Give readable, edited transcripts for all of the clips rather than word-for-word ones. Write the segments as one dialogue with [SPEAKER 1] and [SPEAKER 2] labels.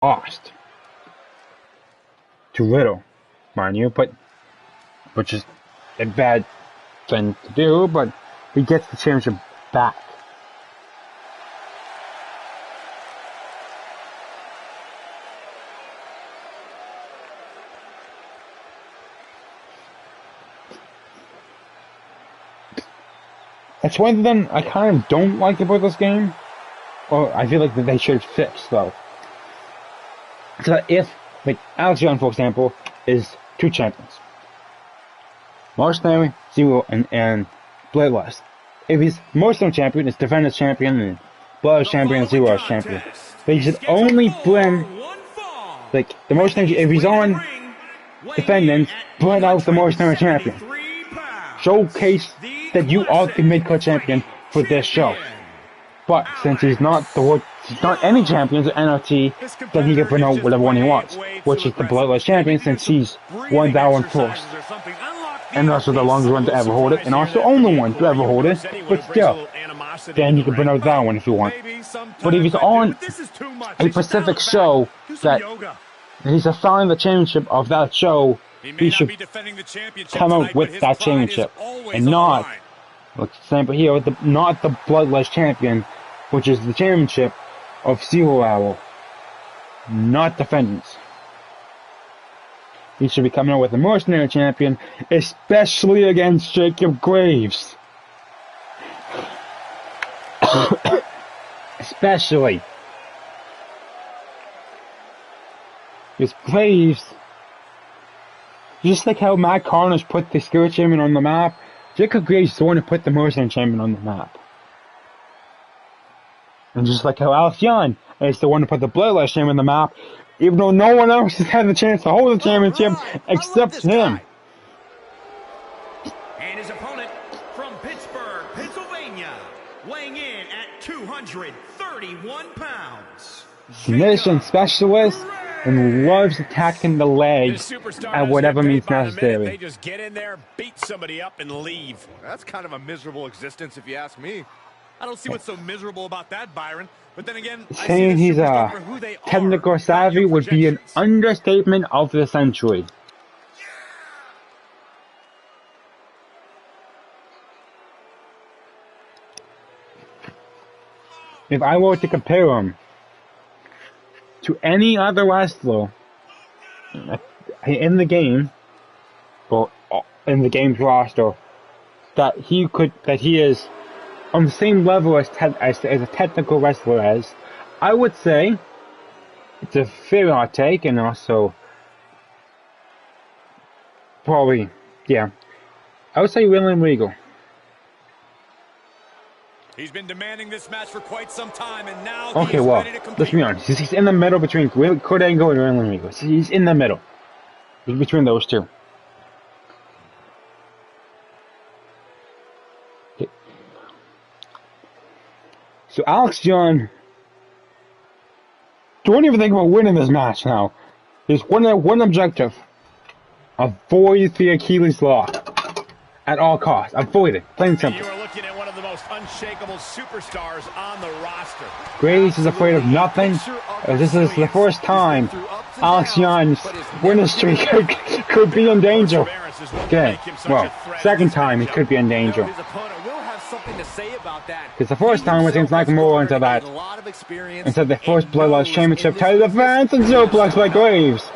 [SPEAKER 1] lost to Riddle, mind you, but which is a bad thing to do, but he gets the championship back. That's one thing I kind of don't like about this game, or I feel like that they should fix though. So that if, like, Alex Young, for example, is two champions. Mercenary, Zero, and Bloodlust. If he's Mercenary champion, it's Defenders champion, and Bloodlust champion, and Zero champion. But he should only bring, like, the Mercenary, if he's on Defendants, bring out the Mercenary champion. Showcase that you are the mid-card champion for this show. But since he's not any champions at NRT, then he can bring out whatever one he wants, which is the Bloodlust champion, since he's won that one first. And also the longest one to ever hold it, and also the only one to ever hold it, but still, then he can bring out that one if you want. But if he's on a specific show that he's assigned the championship of that show, he should come out with that championship, and not, like example here, not the Bloodlust champion, which is the championship of Zero Hour, not Defendants. He should be coming out with a Mercenary champion, especially against Jacob Graves. Especially. Because Graves, just like how Matt Carnage put the Spirit champion on the map, Jacob Graves is the one who put the Mercenary champion on the map. And just like how Alex Young is the one who put the Bloodlust champion on the map, even though no one else has had the chance to hold the championship except him.
[SPEAKER 2] And his opponent from Pittsburgh, Pennsylvania, weighing in at 231 pounds.
[SPEAKER 1] Submission specialist and loves attacking the leg at whatever means necessary.
[SPEAKER 3] They just get in there, beat somebody up, and leave.
[SPEAKER 4] That's kind of a miserable existence if you ask me.
[SPEAKER 3] I don't see what's so miserable about that, Byron. But then again,
[SPEAKER 1] saying he's a technical savvy would be an understatement of the century. If I were to compare him to any other wrestler in the game, or in the game's roster, that he is on the same level as a technical wrestler as, I would say it's a fair hot take, and also probably, yeah, I would say William Regal.
[SPEAKER 3] He's been demanding this match for quite some time, and now
[SPEAKER 1] okay, well, let's be honest. He's in the middle between Kurt Angle and William Regal. He's in the middle. He's between those two. So Alex Young, don't even think about winning this match now. He's one objective: avoid the Achilles lock at all costs. Avoid it, plain and simple.
[SPEAKER 3] You are looking at one of the most unshakable superstars on the roster.
[SPEAKER 1] Graves is afraid of nothing. This is the first time Alex Young's winning streak could be in danger. Okay, well, second time he could be in danger. Because the first time was against Nakamura into the first Bloodlust Championship title defense and suplex by Graves.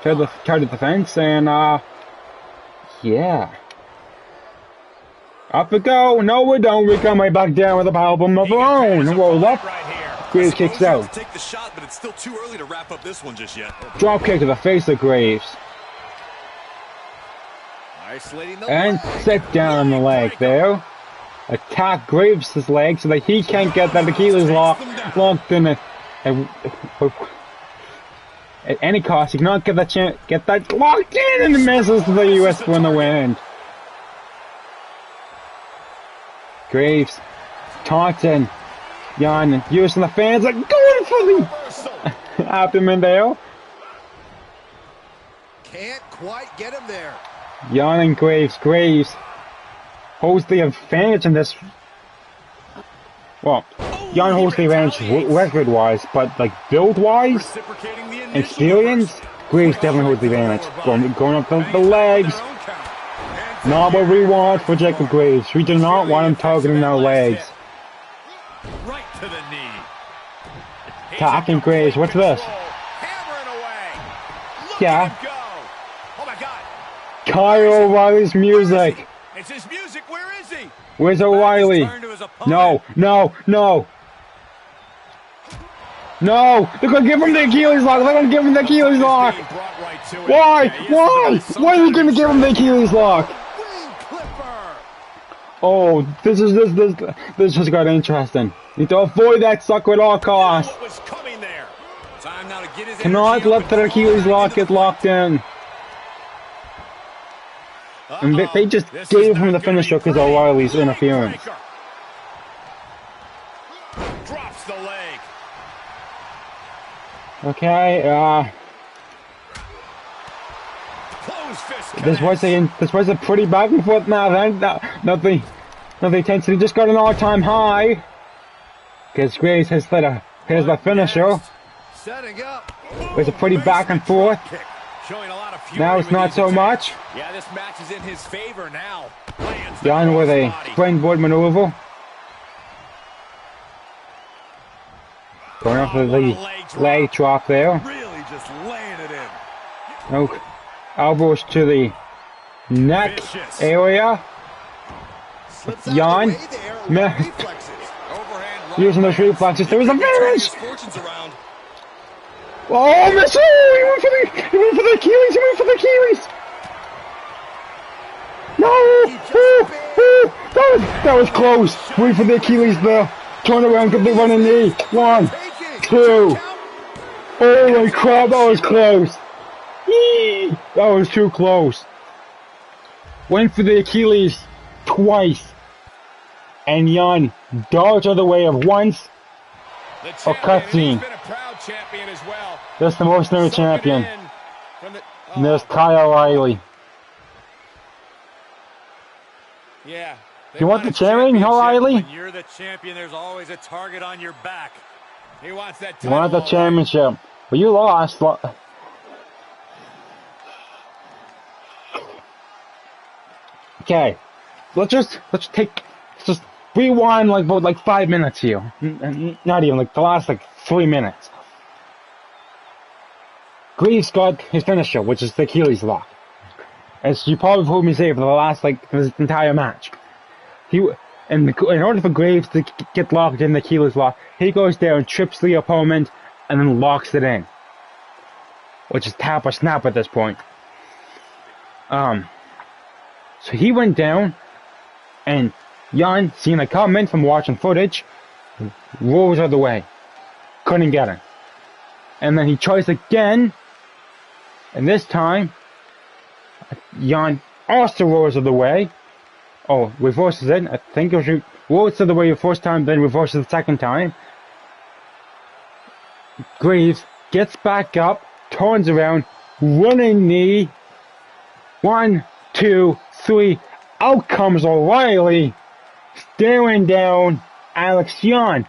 [SPEAKER 1] Title defense, and yeah. Up we go. No, we don't. We come right back down with a powerbomb of our own. Roll up. Graves kicks out.
[SPEAKER 5] Take the shot, but it's still too early to wrap up this one just yet.
[SPEAKER 1] Drop kick to the face of Graves. And sit down on the leg there. Attack Graves' leg so that he can't get that Achilles locked in it. At any cost, he cannot get that locked in, and the misses to the US for the win. Graves taunting Young, using the fans like going for the abdomen there.
[SPEAKER 4] Can't quite get him there.
[SPEAKER 1] Young and Graves holds the advantage in this. Well, Jan holds the advantage record-wise, but like build-wise,
[SPEAKER 5] Reciprocating the initial
[SPEAKER 1] experience, Graves definitely holds the advantage. Going up the legs. Not what we want for Jacob Graves. We do not want him targeting our legs.
[SPEAKER 3] Right to the knee.
[SPEAKER 1] Attacking Graves. What's this?
[SPEAKER 3] Hammering away. Look
[SPEAKER 1] Yeah.
[SPEAKER 3] at him go. Oh my God.
[SPEAKER 1] Kyle O'Reilly's music.
[SPEAKER 3] It's his music. Where is he?
[SPEAKER 1] Where's O'Reilly?
[SPEAKER 5] Turn to his opponent.
[SPEAKER 1] No, no, no. No! They're gonna give him the Achilles lock! They're gonna give him the Achilles lock!
[SPEAKER 3] Being brought right to it.
[SPEAKER 1] Why?
[SPEAKER 3] Yeah, he has to
[SPEAKER 1] Why?
[SPEAKER 3] do
[SPEAKER 1] Why are you gonna give him the Achilles lock?
[SPEAKER 4] Wing Clipper.
[SPEAKER 1] Oh, this just got interesting. Need to avoid that sucker at all costs.
[SPEAKER 3] What was coming there?
[SPEAKER 5] Time now to get his
[SPEAKER 1] Cannot
[SPEAKER 5] energy
[SPEAKER 1] let
[SPEAKER 5] up
[SPEAKER 1] the
[SPEAKER 5] and
[SPEAKER 1] Achilles lock get locked in. And they just
[SPEAKER 3] This is
[SPEAKER 1] gave him
[SPEAKER 3] not
[SPEAKER 1] the
[SPEAKER 3] gonna
[SPEAKER 1] finisher
[SPEAKER 3] be
[SPEAKER 1] because
[SPEAKER 3] pretty.
[SPEAKER 1] O'Reilly's interference.
[SPEAKER 3] Breaker. Drops the leg.
[SPEAKER 1] Okay,
[SPEAKER 3] Close fist
[SPEAKER 1] this was a pretty back and forth match. Nothing intensity. Just got an all-time high. Because Graves has here's the finisher.
[SPEAKER 4] Setting up.
[SPEAKER 1] It was a pretty back and forth.
[SPEAKER 3] Showing a lot of fury
[SPEAKER 1] Now it's
[SPEAKER 3] with
[SPEAKER 1] not
[SPEAKER 3] these
[SPEAKER 1] so
[SPEAKER 3] attacks.
[SPEAKER 1] much.
[SPEAKER 3] Yeah, this match is in his favor now. Lands the
[SPEAKER 1] Jan with a
[SPEAKER 3] crossbody.
[SPEAKER 1] springboard maneuver. Going off with the leg drop there.
[SPEAKER 5] really just laying it in.
[SPEAKER 1] No elbows to the neck
[SPEAKER 3] Vicious.
[SPEAKER 1] area.
[SPEAKER 4] Slips out
[SPEAKER 1] Jan.
[SPEAKER 4] of the way there.
[SPEAKER 1] Meh.
[SPEAKER 4] Reflexes.
[SPEAKER 5] Overhand right.
[SPEAKER 1] Using those reflexes. There was a
[SPEAKER 5] Turning
[SPEAKER 1] finish!
[SPEAKER 5] his fortunes around.
[SPEAKER 1] Oh, miss! Oh, he went for the Achilles! He went for the Achilles! No! That was close! Wait for the Achilles there. Turn around, get the running knee. 1, 2. Holy crap, that was close! Yee! That was too close. Went for the Achilles twice. And Jan dodged out of the way of once.
[SPEAKER 3] The
[SPEAKER 1] Oh,
[SPEAKER 3] champion, and
[SPEAKER 1] cutscene.
[SPEAKER 3] he's been a proud champion as well.
[SPEAKER 1] That's the most known
[SPEAKER 3] Soaking it
[SPEAKER 1] champion.
[SPEAKER 3] in from the-
[SPEAKER 1] And there's
[SPEAKER 3] oh,
[SPEAKER 1] Kyle O'Reilly.
[SPEAKER 3] yeah. They
[SPEAKER 1] You want the
[SPEAKER 3] a
[SPEAKER 1] chairman,
[SPEAKER 3] championship.
[SPEAKER 1] O'Reilly?
[SPEAKER 5] When you're the champion, there's always a target on your back.
[SPEAKER 3] He wants that
[SPEAKER 1] You
[SPEAKER 3] title.
[SPEAKER 1] wanted the
[SPEAKER 3] all right.
[SPEAKER 1] championship. But you lost. Okay. Let's just rewind like about 5 minutes here. Not even like the last 3 minutes. Graves got his finisher, which is the Achilles lock. As you probably heard me say for the last for this entire match. In order for Graves to get locked in the Achilles lock, he goes there and trips the opponent and then locks it in. Which is tap or snap at this point. So he went down, and Jan, seeing it coming from watching footage, rolls out of the way. Couldn't get him. And then he tries again, and this time, Jan also rolls out of the way. Oh, reverses it. I think it was rolls out of the way the first time, then reverses the second time. Graves gets back up, turns around, running knee. 1, 2, 3. Out comes O'Reilly, staring down Alex Jan.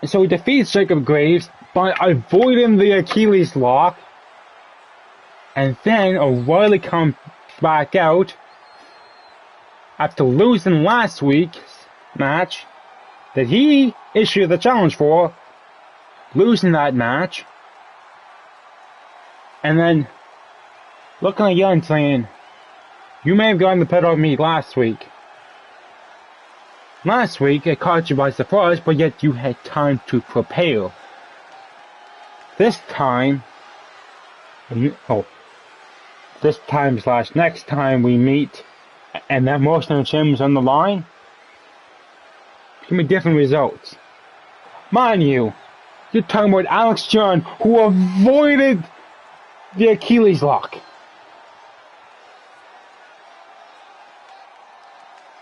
[SPEAKER 1] So he defeats Jacob Graves by avoiding the Achilles lock. And then O'Reilly comes back out after losing last week's match that he issued the challenge for, losing that match. And then looking at Jan saying, you may have gotten the better of me last week. Last week it caught you by surprise, but yet you had time to prepare. This time, this time / next time we meet, and that most of the gyms on the line, give me different results. Mind you, you're talking about Alex Jan, who avoided the Achilles lock.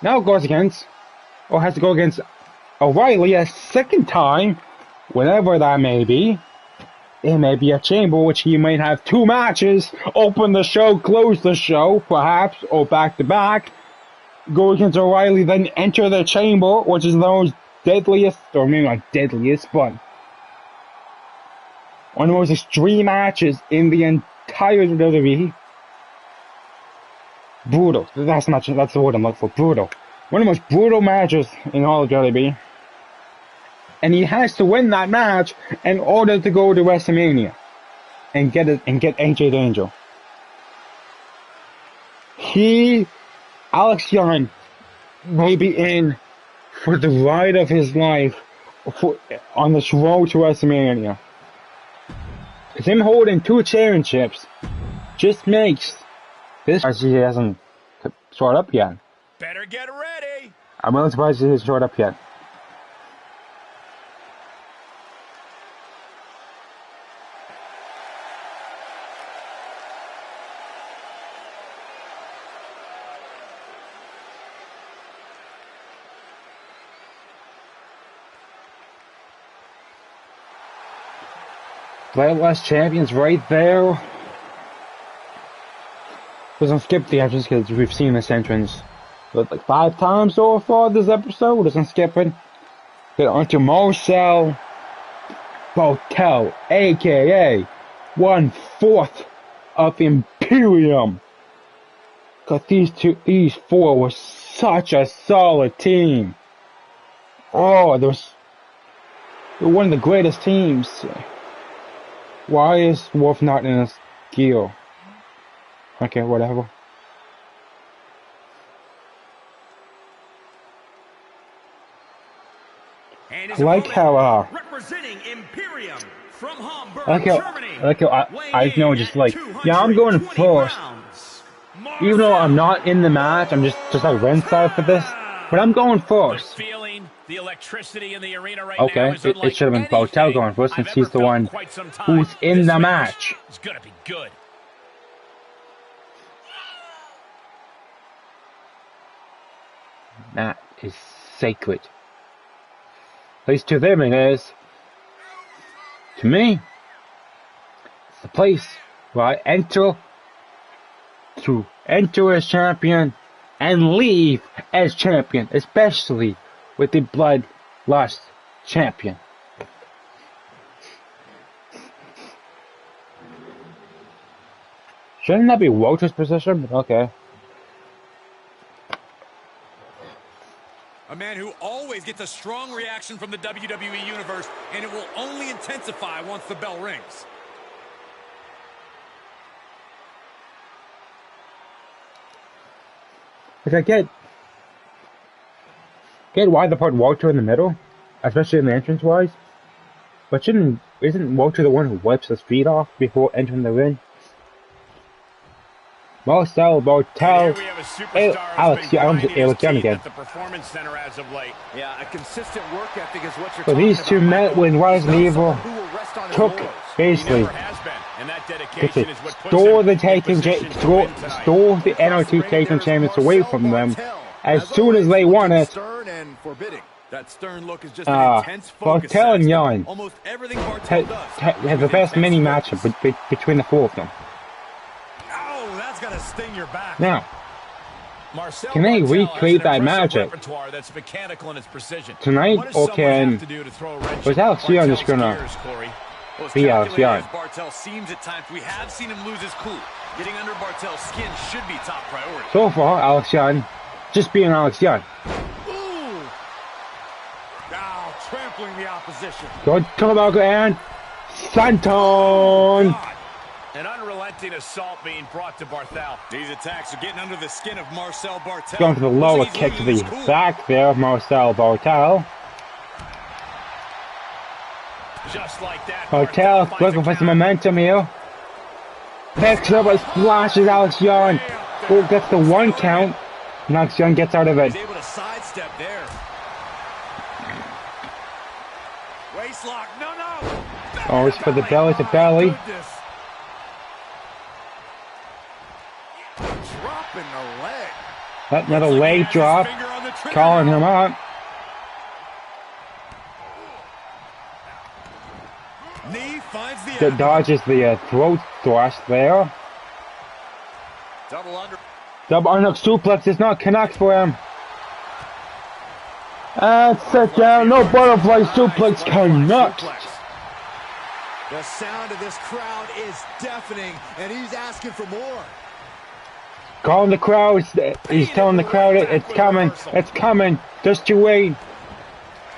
[SPEAKER 1] Now it goes against, or has to go against O'Reilly a second time, whenever that may be. It may be a chamber which he might have 2 matches, open the show, close the show, perhaps, or back to back. go against O'Reilly, then enter the chamber, which is the most deadliest, or maybe not deadliest, but one of the most extreme matches in the entire WWE. Brutal. That's the word I'm looking for. Brutal. One of the most brutal matches in all of WWE. And he has to win that match in order to go to WrestleMania and get AJ Angel. Alex Young may be in for the ride of his life on this road to WrestleMania. Because him holding 2 championships just makes this as he hasn't showed up yet.
[SPEAKER 3] Better get ready.
[SPEAKER 1] I'm really surprised he hasn't showed up yet. Bloodlust champions right there. Doesn't skip the entrance because we've seen this entrance like 5 times so far this episode. Doesn't skip it. Get onto Marcel Bartel, aka 1/4 of Imperium. Cause these 4 were such a solid team. Oh, they're one of the greatest teams. Why is Wolf not in his gear? Okay, whatever. I like how
[SPEAKER 2] representing Imperium from Hamburg,
[SPEAKER 1] I know, just like, yeah, I'm going first. Even though I'm not in the match, I'm just like ringside for this. But I'm going first.
[SPEAKER 3] The electricity in the arena right
[SPEAKER 1] okay,
[SPEAKER 3] now is
[SPEAKER 1] it should have been Bartel going first since he's the one who's in the match.
[SPEAKER 3] It's gonna be good.
[SPEAKER 1] That is sacred. At least to them it is. To me, it's the place where I enter as champion and leave as champion, especially with the Bloodlust champion. Shouldn't that be Walter's position? But okay.
[SPEAKER 5] A man who always gets a strong reaction from the WWE Universe, and it will only intensify once the bell rings.
[SPEAKER 1] Like, I get why they put Walter in the middle, especially in the entrance-wise. But isn't Walter the one who wipes his feet off before entering the ring? Marcel Bartel. Alex Young again.
[SPEAKER 4] Yeah, a consistent work ethic is what you're
[SPEAKER 1] So these two met when Rising Evil took basically stole the NRT taking champions away from them as soon as they won it.
[SPEAKER 5] That stern look is just an intense focus.
[SPEAKER 1] Bartel and Young
[SPEAKER 5] almost everything Bartel does
[SPEAKER 1] have the best mini matchup between the 4 of them.
[SPEAKER 5] Oh, that's gonna sting your back.
[SPEAKER 1] Now, can they recreate that magic
[SPEAKER 5] that's mechanical in its precision
[SPEAKER 1] tonight, or was Alex Young just gonna be Alex Young?
[SPEAKER 5] Bartel seems at times we have seen him lose his cool. Getting under Bartel's skin should be top priority.
[SPEAKER 1] So far, Alex Young just being Alex Young.
[SPEAKER 5] Now trampling the opposition.
[SPEAKER 1] Good Tobago and Santon.
[SPEAKER 3] An unrelenting assault being brought to Barthel.
[SPEAKER 5] These attacks are getting under the skin of Marcel Bartel.
[SPEAKER 1] Going for the lower kick to the back there of Marcel Bartel.
[SPEAKER 3] Just like that.
[SPEAKER 1] Bartel looking for some momentum here. Picks up and splashes Alex Young. Who gets the 1 count. And Alex Young gets out of it.
[SPEAKER 5] He's able to sidestep there. Waistlock. No.
[SPEAKER 1] Oh, it's for the belly to belly.
[SPEAKER 4] Dropping the leg.
[SPEAKER 1] Another leg drop. Calling him up.
[SPEAKER 5] Knee finds the
[SPEAKER 1] Dodges the throat thrust there.
[SPEAKER 5] double under.
[SPEAKER 1] Double Arnold suplex is not connect for him. And set down, no butterfly suplex connect.
[SPEAKER 3] The sound of this crowd is deafening, and he's asking for more.
[SPEAKER 1] Calling the crowd, he's telling the crowd it's coming, just you wait.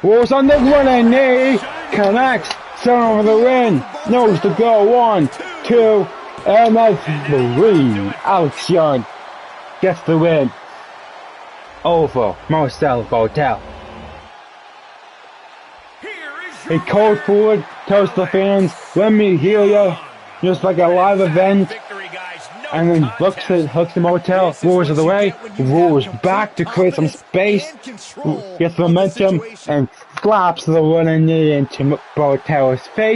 [SPEAKER 1] Rolls on the running knee, connects, sent over the ring, nose to go, 1, 2, and that's 3. Outside, gets the win. Over Marcel Bartel. He cold forward, tells the fans, let me heal ya, just like a live event. And then hooks the motel, roars of the way, roars back to create some space, gets momentum, and slaps the running knee into Bartel's face.